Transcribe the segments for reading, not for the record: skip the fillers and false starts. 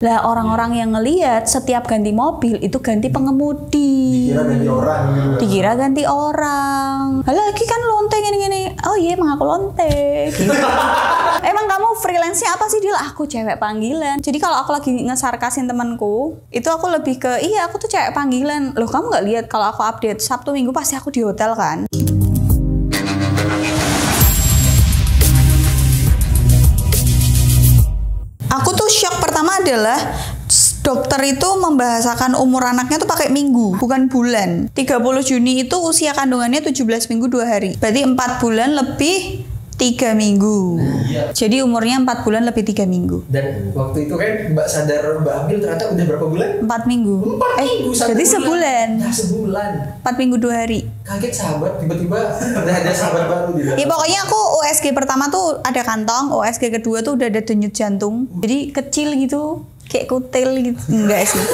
Lah orang-orang yang ngelihat setiap ganti mobil itu ganti pengemudi. Dikira ganti orang gitu. Dikira ganti orang. Lagi kan lonte gini-gini. Oh iya emang aku lonte. Gitu. Emang kamu freelance-nya apa sih? Dia aku cewek panggilan. Jadi kalau aku lagi ngesarkasin temanku, itu aku lebih ke iya aku tuh cewek panggilan. Loh kamu nggak lihat kalau aku update Sabtu Minggu pasti aku di hotel kan? Aku tuh shock pertama adalah dokter itu membahasakan umur anaknya tuh pakai minggu, bukan bulan. 30 Juni itu usia kandungannya 17 minggu 2 hari. Berarti 4 bulan lebih 3 minggu. Iya. Jadi umurnya 4 bulan lebih 3 minggu. Dan waktu itu kan Mbak sadar Mbak hamil ternyata udah berapa bulan? 4 minggu. 4 minggu, berarti sebulan. Nah sebulan. 4 minggu 2 hari. Kaget sahabat, tiba-tiba udah ada sahabat baru di dalam. Ya pokoknya aku USG pertama tuh ada kantong, USG kedua tuh udah ada denyut jantung. Jadi kecil gitu, kayak kutil gitu. Enggak sih.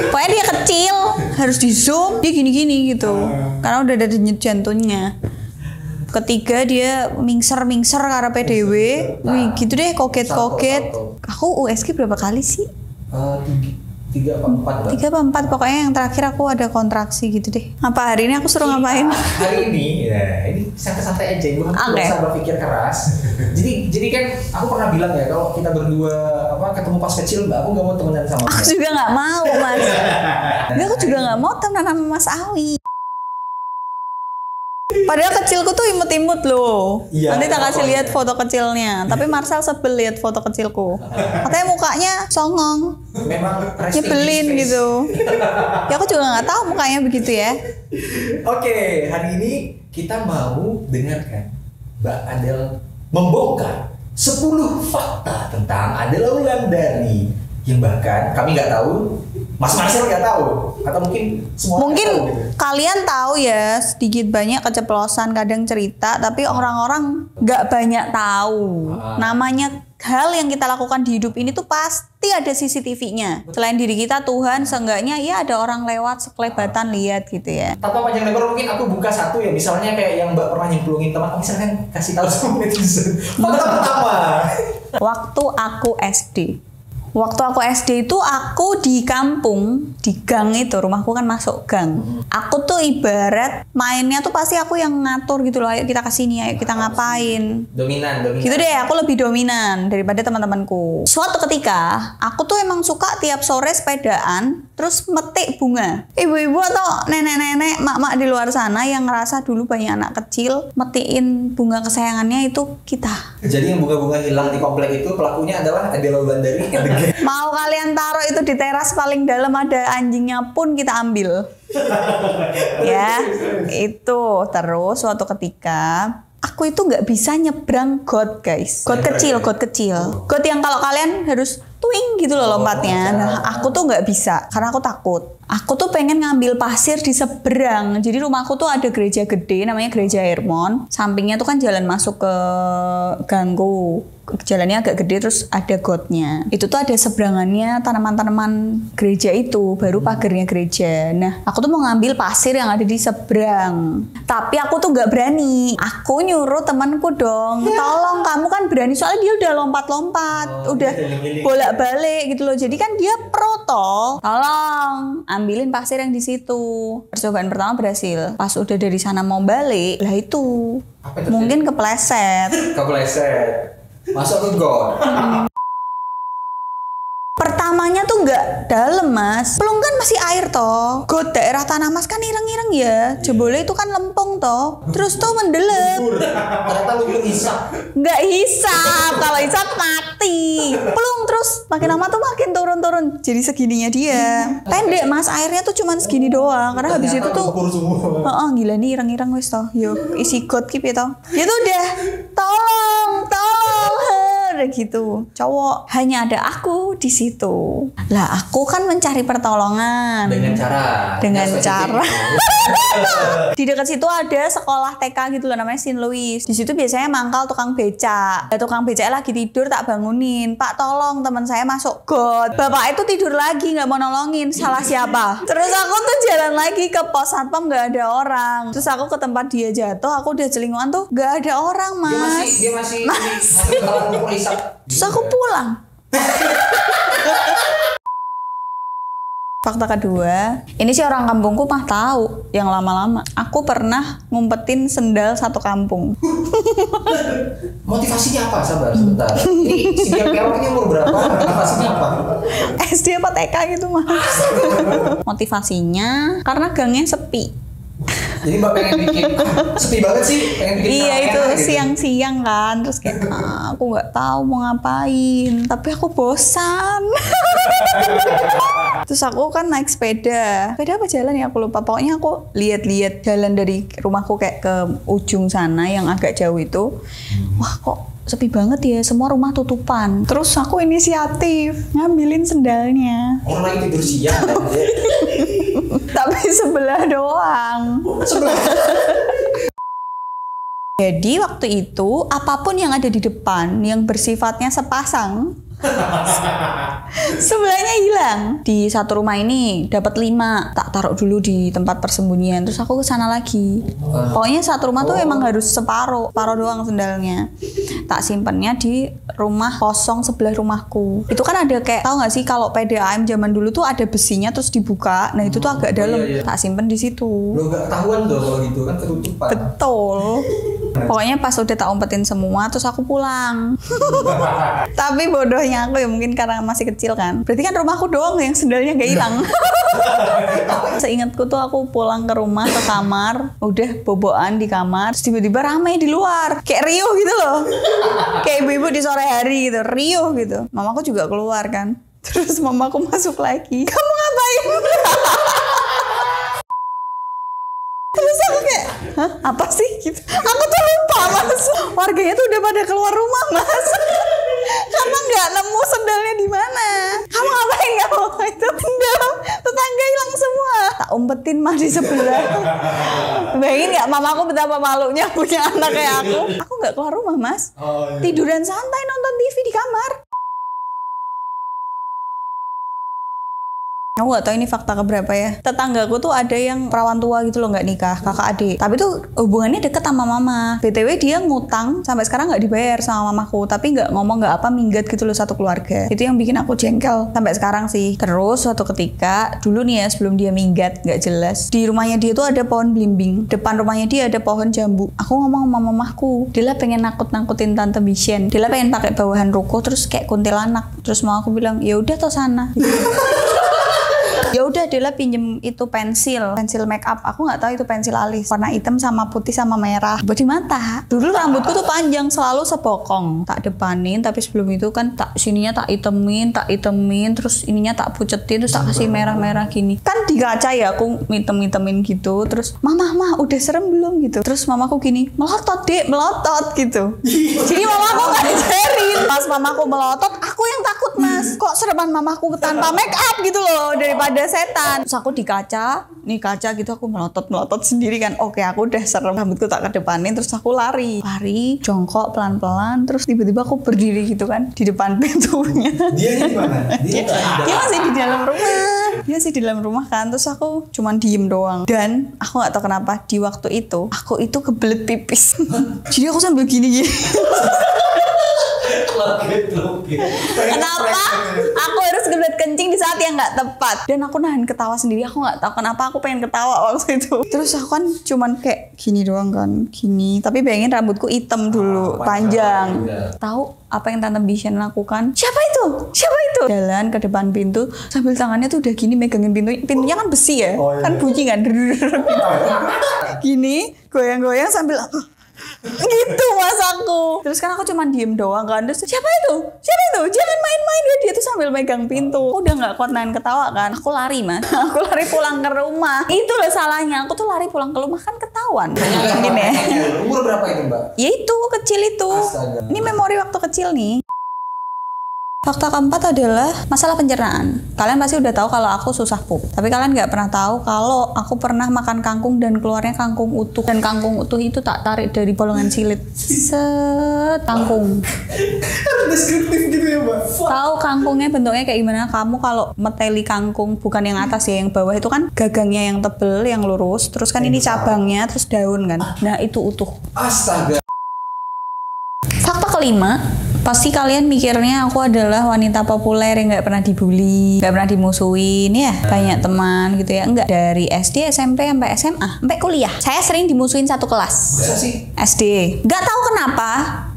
Pokoknya dia kecil, harus di zoom, dia gini-gini gitu. Karena udah ada denyut jantungnya. Ketiga dia mingser karena PDW. Wih gitu deh, koget-koget. Aku USG berapa kali sih? 3 apa 4 3 apa 4, pokoknya yang terakhir aku ada kontraksi gitu deh. Apa hari ini aku suruh ngapain? Hari ini, ya ini santai-santai aja, gue nggak usah berpikir keras. jadi kan aku pernah bilang ya kalau kita berdua ketemu pas kecil, aku nggak mau temenan sama. Aku juga nggak mau mas. Aku juga nggak mau temenan sama Mas Awi. Padahal kecilku tuh imut-imut loh. Iya, nanti tak kasih lihat foto kecilnya. Tapi Marcel sebel lihat foto kecilku. Katanya mukanya songong. Memang nyebelin gitu. Ya aku juga nggak tahu mukanya begitu ya. Oke, hari ini kita mau dengarkan Mbak Adel membongkar 10 fakta tentang Adela Wulandari yang bahkan kami nggak tahu, Mas Marcel nggak tahu, atau mungkin semua mungkin tahu, gitu. Kalian tahu ya sedikit banyak keceplosan kadang cerita, tapi orang-orang nggak banyak tahu. Namanya hal yang kita lakukan di hidup ini tuh pasti ada CCTV-nya. Selain diri kita, Tuhan seenggaknya ya ada orang lewat sekelebatan lihat gitu ya. Tanpa panjang lebar mungkin aku buka satu ya, misalnya kayak yang Mbak pernah nyemplungin teman, misalkan kasih tahu sama netizen. Fakta pertama. Waktu aku SD itu aku di kampung, di gang itu, rumahku kan masuk gang. Aku tuh ibarat mainnya tuh pasti aku yang ngatur gitu loh, ayo kita kesini, ayo kita ngapain. Dominan. Gitu deh, aku lebih dominan daripada teman-temanku. Suatu ketika, aku tuh emang suka tiap sore sepedaan, terus metik bunga. Ibu-ibu atau nenek-nenek, mak-mak di luar sana yang ngerasa dulu banyak anak kecil, metikin bunga kesayangannya itu kita. Jadi yang bunga-bunga hilang di komplek itu pelakunya adalah Adela Wulandari. Mau kalian taruh itu di teras paling dalam ada anjingnya pun kita ambil. Ya, itu. Terus suatu ketika aku itu nggak bisa nyebrang got guys. Got kecil. Got yang kalau kalian harus twing gitu loh lompatnya. Nah, aku tuh nggak bisa karena aku takut. Aku tuh pengen ngambil pasir di seberang. Jadi rumahku tuh ada gereja gede namanya Gereja Hermon. Sampingnya tuh kan jalan masuk ke ganggu. Jalannya agak gede terus ada gotnya. Itu tuh ada seberangannya tanaman-tanaman gereja itu, baru pagarnya gereja. Nah, aku tuh mau ngambil pasir yang ada di seberang. Tapi aku tuh nggak berani. Aku nyuruh temanku dong, tolong kamu kan berani soalnya dia udah lompat-lompat, udah bolak-balik gitu loh. Jadi kan dia pro toh. Tolong ambilin pasir yang di situ. Percobaan pertama berhasil. Pas udah dari sana mau balik, lah itu mungkin kepleset. Masuk ke got. Pertamanya tuh nggak dalam mas, pelung kan masih air toh. Got daerah tanah mas kan ireng-ireng ya, jebole itu kan lempeng toh. Terus tuh mendelep. Ternyata lu hisap. Nggak hisap, kalau hisap mati. Pelung terus makin lama tuh makin turun. Jadi segininya dia. Pendek mas, airnya tuh cuman segini doang. Karena habis itu tuh, gila nih ireng-ireng wis toh. Yuk isi got kip ya toh. Dia tuh udah tolong. Udah gitu, cowok hanya ada aku di situ. Lah aku kan mencari pertolongan dengan cara di dekat situ ada sekolah TK gitu loh namanya St. Louis. Di situ biasanya mangkal tukang becak. Tukang becak lagi tidur tak bangunin. Pak tolong teman saya masuk got. Bapak itu tidur lagi nggak mau nolongin. Salah siapa? Terus aku tuh jalan lagi ke pos satpam nggak ada orang. Terus aku ke tempat dia jatuh. Aku udah celinguan tuh nggak ada orang mas. Dia masih Terus aku pulang. Fakta kedua, ini sih orang kampungku mah tahu yang lama-lama. Aku pernah ngumpetin sendal satu kampung. Motivasinya apa? Sabar sebentar. Ini si Dia Peron ini umur berapa? Motivasinya apa? SD apa TK gitu mas. Motivasinya karena gangnya sepi. Jadi Mbak pengen bikin sepi banget sih, pengen bikin Iya itu gitu. siang-siang kan, terus kayak aku nggak tahu mau ngapain, tapi aku bosan. Terus aku kan naik sepeda apa jalan ya aku lupa. Pokoknya aku lihat-lihat jalan dari rumahku kayak ke ujung sana yang agak jauh itu. Wah kok sepi banget ya, semua rumah tutupan. Terus aku inisiatif ngambilin sendalnya. Orang lagi tidur siang kan? Tapi sebelah doang. Sebelah. Jadi waktu itu apapun yang ada di depan yang bersifatnya sepasang sebelahnya hilang. Di satu rumah ini dapat 5, tak taruh dulu di tempat persembunyian. Terus aku ke sana lagi. Pokoknya satu rumah tuh emang harus separuh doang sendalnya. Tak simpennya di rumah kosong sebelah rumahku. Itu kan ada kayak, tahu nggak sih kalau PDAM zaman dulu tuh ada besinya terus dibuka. Nah itu tuh agak dalam. Iya. Tak simpen di situ. Lo nggak ketahuan dong kalau gitu kan ketutupan. Betul. Pokoknya pas udah tak umpetin semua, terus aku pulang. Tapi bodohnya aku ya, mungkin karena masih kecil kan. Berarti kan rumahku doang yang sendalnya gak hilang. Seingatku tuh aku pulang ke rumah, ke kamar, udah boboan di kamar, terus tiba-tiba ramai di luar. Kayak riuh gitu loh. Kayak ibu-ibu di sore hari gitu, riuh gitu. Mamaku juga keluar kan. Terus mamaku masuk lagi. Kamu ngapain? Terus aku kayak, hah? Apa sih? Gitu. Aku tuh lupa mas. Warganya tuh udah pada keluar rumah mas. Karena nggak nemu sendalnya di mana. Kamu ngapain kamu? Itu sendal tetangga hilang semua. Tak umpetin mah di sebelah. Bayangin nggak mamaku betapa malunya punya anak kayak aku. Aku nggak keluar rumah mas. Tiduran santai nonton TV di kamar. Aku gak tahu ini fakta keberapa ya. Tetanggaku tuh ada yang perawan tua gitu loh, nggak nikah, kakak adik. Tapi tuh hubungannya deket sama mama. BTW dia ngutang sampai sekarang nggak dibayar sama mamaku. Tapi nggak ngomong nggak apa, minggat gitu loh satu keluarga. Itu yang bikin aku jengkel sampai sekarang sih. Terus suatu ketika dulu nih ya sebelum dia minggat nggak jelas. Di rumahnya dia tuh ada pohon belimbing. Depan rumahnya dia ada pohon jambu. Aku ngomong sama mamahku, dia lah pengen nakut-nakutin tante Bishen. Dia lah pengen pakai bawahan ruko terus kayak kuntilanak. Terus mau aku bilang ya udah toh sana. Ya udah Dela pinjem itu pensil make up. Aku nggak tahu itu pensil alis warna hitam sama putih sama merah buat di mata. Dulu rambutku tuh panjang selalu sepokong, tak depanin, tapi sebelum itu kan tak sininya tak itemin terus ininya tak pucetin terus tak kasih merah-merah gini. Kan di kaca ya aku mitem-mitemin gitu. Terus mama udah serem belum gitu. Terus mamaku gini, melotot dek, melotot gitu. Jadi mamaku nggak dijarin. Pas mamaku melotot, aku yang takut mas. Kok sereman mamaku tanpa make up gitu loh daripada setan. Terus aku di kaca gitu aku melotot sendiri kan. Oke aku udah serem, rambutku tak kedepanin, terus aku lari jongkok pelan-pelan, terus tiba-tiba aku berdiri gitu kan di depan pintunya. Dia di mana? Dia masih di dalam rumah. Dia sih di dalam rumah kan. Terus aku cuman diem doang. Dan aku nggak tahu kenapa di waktu itu aku itu kebelet pipis. Jadi aku sambil gini. Kenapa aku harus kebelet kencing di saat yang nggak tepat, dan aku nahan ketawa sendiri. Aku nggak tahu kenapa aku pengen ketawa waktu itu. Terus aku kan cuman kayak gini doang kan, gini. Tapi bayangin rambutku hitam dulu, panjang. Tahu apa yang Tante Bishen lakukan? Siapa itu? Jalan ke depan pintu sambil tangannya tuh udah gini megangin pintunya kan besi ya, kan bunyi kan. Gini goyang-goyang sambil gitu mas aku. Terus kan aku cuma diem doang kan. Terus siapa itu? Jangan main-main. Dia tuh sambil megang pintu. Udah nggak kuat nahan ketawa kan. Aku lari mas. Aku lari pulang ke rumah. Itu loh salahnya. Aku tuh lari pulang ke rumah kan ketahuan. Mungkin ya. Umur berapa itu mbak? Ya itu kecil itu. Astaga. Ini memori waktu kecil nih. Fakta keempat adalah masalah pencernaan. Kalian pasti udah tahu kalau aku susah pup. Tapi kalian nggak pernah tahu kalau aku pernah makan kangkung dan keluarnya kangkung utuh. Dan kangkung utuh itu tak tarik dari bolongan silit. Kangkung. Deskriptif gitu ya mbak. Tahu kangkungnya bentuknya kayak gimana? Kamu kalau meteli kangkung, bukan yang atas ya, yang bawah itu kan gagangnya yang tebel, yang lurus. Terus kan ini cabangnya, terus daun kan. Nah itu utuh. Astaga. Fakta kelima. Pasti kalian mikirnya aku adalah wanita populer yang nggak pernah dibully, nggak pernah dimusuhin ya, banyak teman gitu ya. Enggak, dari SD, SMP, sampai SMA, sampai kuliah. Saya sering dimusuhin satu kelas. Masa sih? SD. Nggak tahu kenapa,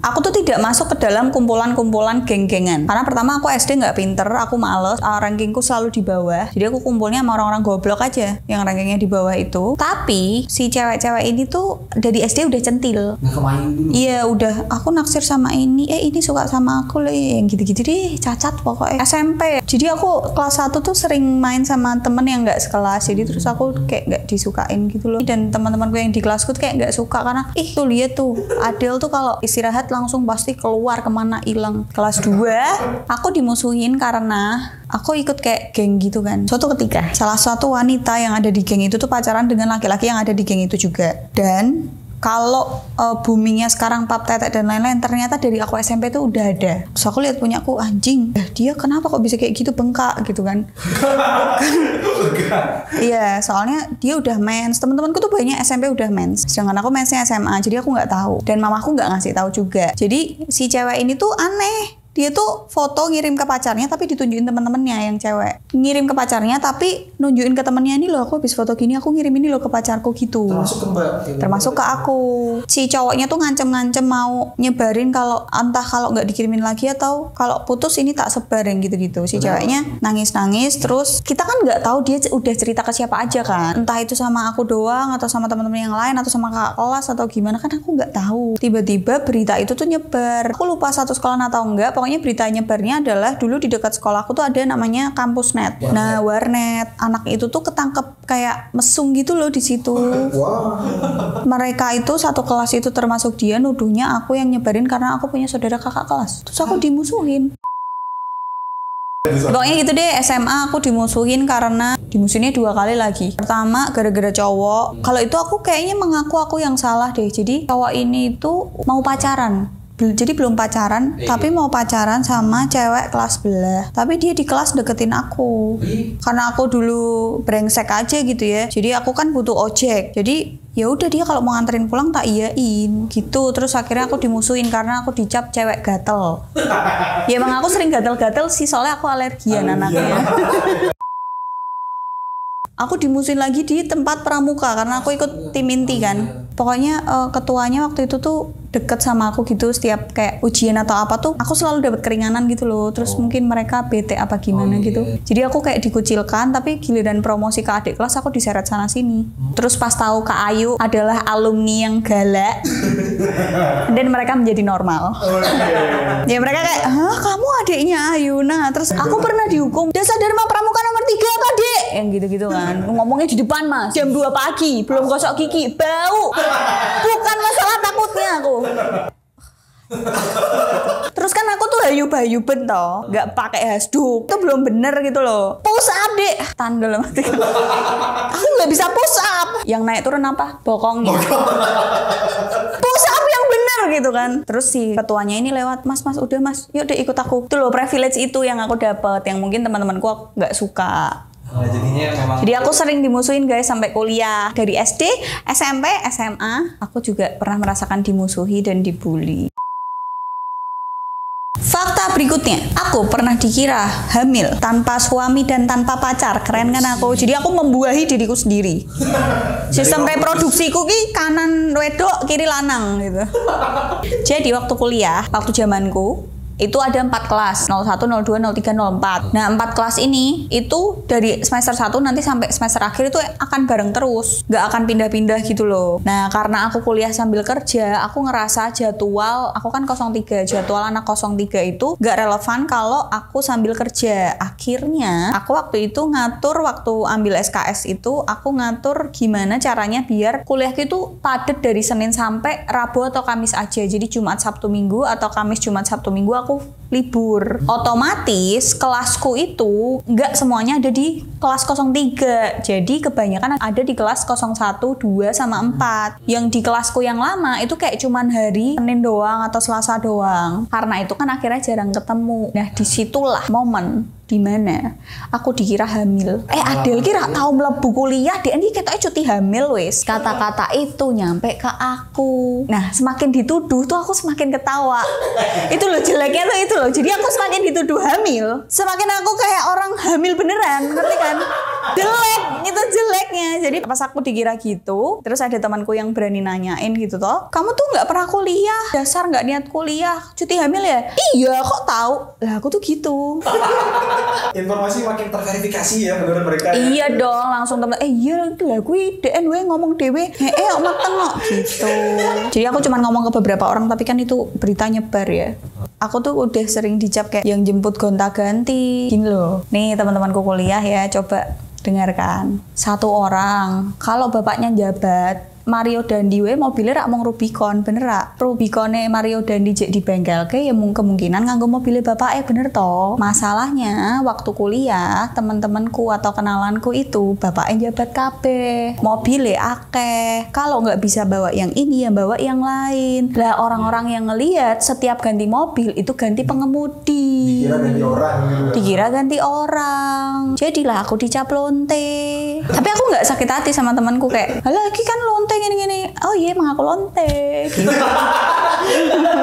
aku tuh tidak masuk ke dalam kumpulan-kumpulan geng-gengan. Karena pertama aku SD nggak pinter, aku males, rankingku selalu di bawah. Jadi aku kumpulnya sama orang-orang goblok aja, yang rankingnya di bawah itu. Tapi si cewek-cewek ini tuh dari SD udah centil. Nggak kemain dulu. Iya udah, aku naksir sama ini suka sama aku lah, yang gitu-gitu deh, cacat pokoknya. SMP, jadi aku kelas 1 tuh sering main sama temen yang nggak sekelas, jadi terus aku kayak nggak disukain gitu loh. Dan teman-temanku yang di kelasku tuh kayak nggak suka karena tuh lihat tuh Adel tuh kalau istirahat langsung pasti keluar kemana hilang. Kelas 2 aku dimusuhin karena aku ikut kayak geng gitu kan. Suatu ketika salah satu wanita yang ada di geng itu tuh pacaran dengan laki-laki yang ada di geng itu juga. Dan kalau boomingnya sekarang pap tetek dan lain-lain, ternyata dari aku SMP tuh udah ada. Terus aku lihat punyaku, anjing, dia kenapa kok bisa kayak gitu, bengkak gitu kan. Iya, soalnya dia udah mens. Teman-temanku tuh banyak SMP udah mens, sedangkan aku mensnya SMA, jadi aku nggak tahu. Dan mamaku nggak ngasih tahu juga. Jadi si cewek ini tuh aneh. Dia tuh foto ngirim ke pacarnya tapi ditunjukin temen-temennya yang cewek. Ngirim ke pacarnya tapi nunjukin ke temennya, ini loh aku habis foto gini, aku ngirim ini loh ke pacarku gitu. Termasuk ke Mbak? Termasuk ke aku. Si cowoknya tuh ngancem-ngancem mau nyebarin kalau nggak dikirimin lagi atau kalau putus ini tak sebarin gitu-gitu. Si ceweknya nangis-nangis, terus kita kan nggak tahu dia udah cerita ke siapa aja kan. Entah itu sama aku doang atau sama teman-teman yang lain atau sama kakak kelas atau gimana, kan aku nggak tahu. Tiba-tiba berita itu tuh nyebar. Aku lupa satu sekolah atau enggak. Pokoknya berita nyebarnya adalah dulu di dekat sekolahku tuh ada namanya kampus net. Nah, warnet. Anak itu tuh ketangkep kayak mesum gitu loh di situ. Wow. Mereka itu satu kelas itu termasuk dia nuduhnya aku yang nyebarin karena aku punya saudara kakak kelas. Terus aku dimusuhin. Pokoknya gitu deh, SMA aku dimusuhin karena dimusuhinnya 2 kali lagi. Pertama gara-gara cowok. Kalau itu aku kayaknya mengaku aku yang salah deh. Jadi cowok ini itu mau pacaran. Jadi belum pacaran, tapi mau pacaran sama cewek kelas sebelah. Tapi dia di kelas deketin aku. Karena aku dulu brengsek aja gitu ya. Jadi aku kan butuh ojek. Jadi ya udah dia kalau mau nganterin pulang tak iyain gitu. Terus akhirnya aku dimusuhin karena aku dicap cewek gatel. Ya emang aku sering gatel-gatel sih, soalnya aku alergian anaknya. Aku dimusuhin lagi di tempat pramuka karena aku ikut tim inti kan. Pokoknya ketuanya waktu itu tuh deket sama aku gitu, setiap kayak ujian atau apa tuh aku selalu dapat keringanan gitu loh. Terus mungkin mereka bete apa gimana gitu. Jadi aku kayak dikucilkan, tapi giliran promosi ke adik kelas aku diseret sana sini. Terus pas tahu Kak Ayu adalah alumni yang galak, dan mereka menjadi normal. Ya mereka kayak, hah kamu adiknya Ayu? Nah terus aku pernah dihukum dasar Dharma Pramuka nomor 3 Kak Dek, yang gitu-gitu kan. Ngomongnya di depan mas, jam 2 pagi belum gosok gigi, bau. Bukan masalah takutnya aku. Terus kan aku tuh hayu-hayu bento, nggak pakai hasduk, itu belum bener gitu loh. Push up deh, tandel mati. Aku nggak bisa push up. Yang naik turun apa? Bokongnya. Push up yang bener gitu kan. Terus si ketuanya ini lewat, mas udah mas, yuk deh ikut aku. Itu loh privilege itu yang aku dapet, yang mungkin teman-temanku nggak suka. Nah, jadinya memang. Jadi aku sering dimusuhin guys sampai kuliah. Dari SD, SMP, SMA, aku juga pernah merasakan dimusuhi dan dibully. Fakta berikutnya, aku pernah dikira hamil tanpa suami dan tanpa pacar. Keren kan aku? Jadi aku membuahi diriku sendiri. Sistem reproduksiku ki kanan wedok, kiri lanang gitu. Jadi waktu kuliah, waktu zamanku itu ada 4 kelas, 01, 02, 03, 04. Nah 4 kelas ini itu dari semester 1 nanti sampai semester akhir itu akan bareng terus, nggak akan pindah-pindah gitu loh. Nah karena aku kuliah sambil kerja, aku ngerasa jadwal, aku kan 03, jadwal anak 03 itu nggak relevan kalau aku sambil kerja. Akhirnya aku waktu itu ngatur, waktu ambil SKS itu aku ngatur gimana caranya biar kuliahku itu padat dari Senin sampai Rabu atau Kamis aja. Jadi Jumat, Sabtu, Minggu atau Kamis, Jumat, Sabtu, Minggu aku libur. Otomatis kelasku itu nggak semuanya ada di kelas 03. Jadi kebanyakan ada di kelas 01, 2, sama 4. Yang di kelasku yang lama itu kayak cuman hari Senin doang atau Selasa doang. Karena itu kan akhirnya jarang ketemu. Nah disitulah momen Di mana? Aku dikira hamil. Adel kira tahu mlebu kuliah, dia ini katanya cuti hamil wis. Kata-kata itu nyampe ke aku. Nah, semakin dituduh tuh aku semakin ketawa. Itu loh jeleknya tuh itu loh. Jadi aku semakin dituduh hamil, semakin aku kayak orang hamil beneran, ngerti kan? Jelek, itu jeleknya. Jadi pas aku dikira gitu, terus ada temanku yang berani nanyain gitu toh, kamu tuh nggak pernah kuliah, dasar nggak niat kuliah, cuti hamil ya? Iya, kok tahu? Lah aku tuh gitu. Informasi makin terverifikasi ya menurut mereka. Iya dong, langsung temen, iya itu lah gue DNW ngomong dewe, mateng kok gitu. Jadi aku cuma ngomong ke beberapa orang, tapi kan itu berita nyebar ya. Aku tuh udah sering dicap kayak yang jemput gonta-ganti gini loh. Nih teman-temanku kuliah ya, coba dengarkan. Satu orang, kalau bapaknya jabat, Mario Dandi we mobilnya rak mong Rubicon, bener rak? Rubicone Mario Dandi jek di bengkel ke ya kemungkinan nganggo mobilnya bapaknya, bener toh? Masalahnya waktu kuliah teman-temanku atau kenalanku itu bapaknya jabat kabeh, mobilnya akeh. Kalau nggak bisa bawa yang ini ya bawa yang lain. Lah orang-orang yang ngelihat setiap ganti mobil itu ganti pengemudi. Dikira ganti orang gitu. Dikira ganti orang. Jadilah aku dicap lonte. Tapi aku nggak sakit hati sama temanku kayak, "Halah iki kan lonte gini-gini." Oh iya emang aku lonte gitu.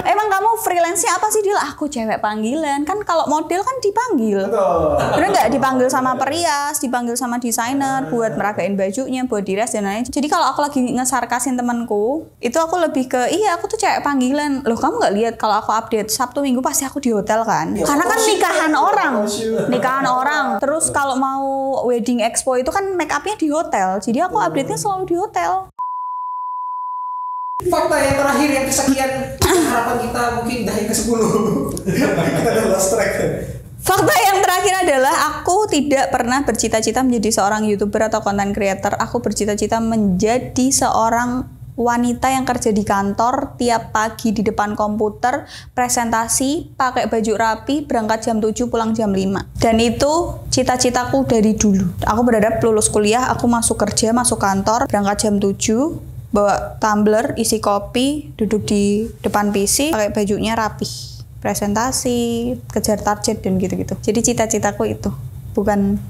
Emang kamu freelance-nya apa sih? Dia aku cewek panggilan. Kan kalau model kan dipanggil. Bener nggak? Dipanggil sama perias, dipanggil sama desainer buat meragain bajunya, buat dirias dan lain-lain. Jadi kalau aku lagi ngesarkasin temanku, itu aku lebih ke, iya aku tuh cewek panggilan. Loh kamu nggak lihat kalau aku update Sabtu Minggu pasti aku di hotel kan? Karena kan nikahan orang. Terus kalau mau wedding expo itu kan make upnya di hotel. Jadi aku update-nya selalu di hotel. Fakta yang terakhir yang kesekian harapan kita mungkin dari ke-10. Kita udah lost track. Fakta yang terakhir adalah aku tidak pernah bercita-cita menjadi seorang YouTuber atau content creator. Aku bercita-cita menjadi seorang wanita yang kerja di kantor tiap pagi di depan komputer, presentasi, pakai baju rapi, berangkat jam 7, pulang jam 5. Dan itu cita-citaku dari dulu. Aku berharap lulus kuliah, aku masuk kerja, masuk kantor, berangkat jam 7, bawa tumbler, isi kopi, duduk di depan PC, pakai bajunya rapi, presentasi, kejar target dan gitu-gitu. Jadi cita-citaku itu, bukan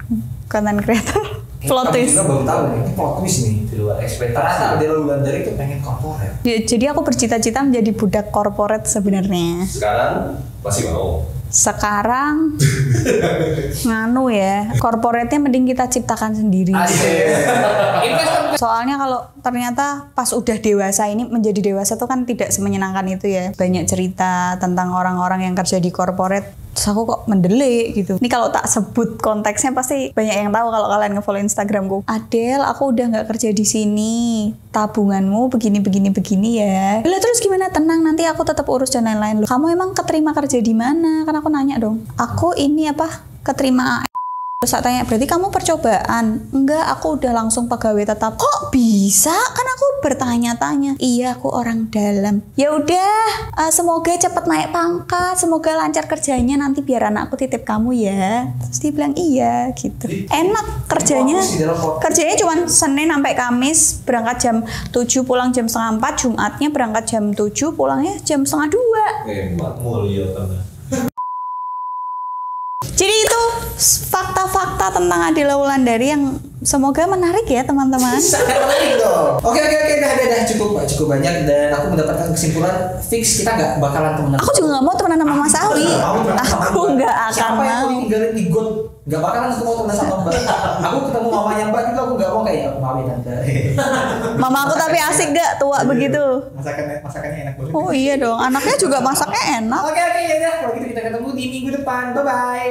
content creator. Plot twist. Kita baru tahu nih, ini plot twist nih di luar ekspektasi. Adel Wulandari itu pengen corporate. Ya, jadi aku bercita-cita menjadi budak corporate sebenarnya. Sekarang masih mau. Sekarang nganu ya, corporate-nya mending kita ciptakan sendiri. Soalnya kalau ternyata pas udah dewasa ini, menjadi dewasa tuh kan tidak semenyenangkan itu ya. Banyak cerita tentang orang-orang yang kerja di corporate, terus aku kok mendelik gitu. Ini kalau tak sebut konteksnya pasti banyak yang tahu kalau kalian nge-follow Instagramku. Adel, aku udah nggak kerja di sini. Tabunganmu begini ya. Lah terus gimana? Tenang, nanti aku tetap urus dan lain-lain. Loh, kamu emang keterima kerja di mana? Kan aku nanya dong. Aku ini apa? Keterima. Terus saya tanya, berarti kamu percobaan? Enggak, aku udah langsung pegawai tetap. Kok bisa? Kan aku bertanya-tanya. Iya, aku orang dalam. Ya udah, semoga cepat naik pangkat, semoga lancar kerjanya, nanti biar anakku titip kamu ya. Terus dia bilang iya gitu. Enak kerjanya. Kerjanya cuma Senin sampai Kamis, berangkat jam 7, pulang jam 3:30, Jumatnya berangkat jam 7, pulangnya jam 1:30. Mulia tengah. Jadi itu fakta-fakta tentang Adela Wulandari yang semoga menarik ya teman-teman. Sangat menarik dong. Oke, dah cukup banyak dan aku mendapatkan kesimpulan fix kita nggak bakalan temenan. Aku juga nggak mau temenan sama Mas Awi. Aku nggak akan Siapa yang mau. mau tinggalin di got? Nggak bakalan aku mau temenan sama Mbak. Aku ketemu mamanya Mbak juga aku nggak mau kayak maafin tante. Mama aku tapi asik gak tua begitu. Masakannya enak banget. Oh iya dong, anaknya juga masaknya enak. Oke, ya udah. Kalau gitu kita ketemu di minggu depan. Bye bye.